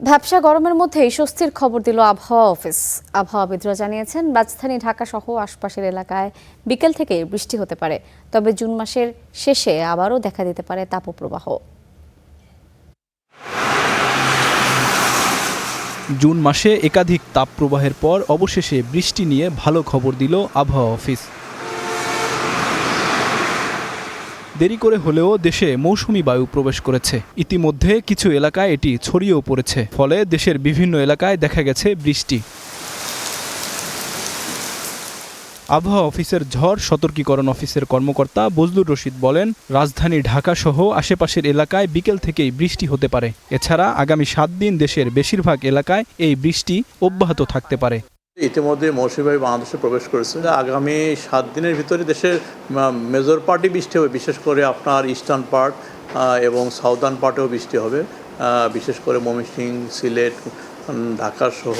ভ্যাপসা গরমের মধ্যেই স্বস্তির খবর দিল আবহাওয়া অফিস। আবহাওয়াবিদরা জানিয়েছেন, রাজধানী ঢাকা সহ আশপাশের এলাকায় বিকেল থেকে বৃষ্টি হতে পারে। তবে জুন মাসের শেষে আবারও দেখা দিতে পারে তাপপ্রবাহ। জুন মাসে একাধিক তাপপ্রবাহের পর অবশেষে বৃষ্টি নিয়ে ভালো খবর দিল আবহাওয়া অফিস। দেরি করে হলেও দেশে মৌসুমি বায়ু প্রবেশ করেছে। ইতিমধ্যে কিছু এলাকায় এটি ছড়িয়েও পড়েছে, ফলে দেশের বিভিন্ন এলাকায় দেখা গেছে বৃষ্টি। আবহাওয়া অফিসের ঝড় সতর্কীকরণ অফিসের কর্মকর্তা বজলুর রশিদ বলেন, রাজধানী ঢাকা সহ আশেপাশের এলাকায় বিকেল থেকেই বৃষ্টি হতে পারে। এছাড়া আগামী ৭ দিন দেশের বেশিরভাগ এলাকায় এই বৃষ্টি অব্যাহত থাকতে পারে। ইতিমধ্যে মৌসুমী বায়ু বাংলাদেশে প্রবেশ করেছে। আগামী ৭ দিনের ভিতরে দেশের মেজর পার্টই বৃষ্টি হবে, বিশেষ করে আপনার ইস্টার্ন পার্ট এবং সাউদার্ন পার্টেও বৃষ্টি হবে। বিশেষ করে ময়মনসিংহ, সিলেট, ঢাকা সহ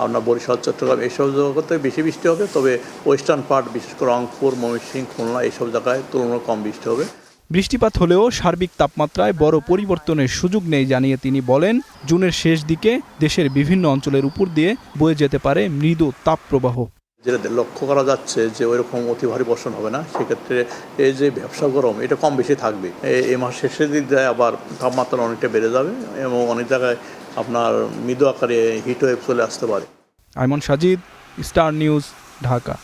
আপনার বরিশাল, চট্টগ্রাম এইসব জায়গাতে বেশি বৃষ্টি হবে। তবে ওয়েস্টার্ন পার্ট, বিশেষ করে রংপুর, ময়মনসিংহ, খুলনা এইসব জায়গায় তুলনায় কম বৃষ্টি হবে। বৃষ্টিপাত হলেও সার্বিক তাপমাত্রায় বড় পরিবর্তনের সুযোগ নেই জানিয়ে তিনি বলেন, জুনের শেষ দিকে দেশের বিভিন্ন অঞ্চলের উপর দিয়ে বয়ে যেতে পারে মৃদু তাপপ্রবাহ। যেটা লক্ষ্য করা যাচ্ছে যে ওইরকম অতি ভারী বর্ষণ হবে না। সেক্ষেত্রে এই যে ভ্যাপসা গরম, এটা কম বেশি থাকবে। এই মাস শেষের দিক দিয়ে আবার তাপমাত্রা অনেকটা বেড়ে যাবে এবং অনেক জায়গায় আপনার মৃদু আকারে হিট ওয়েভ চলে আসতে পারে। আইমন সাজিদ, স্টার নিউজ, ঢাকা।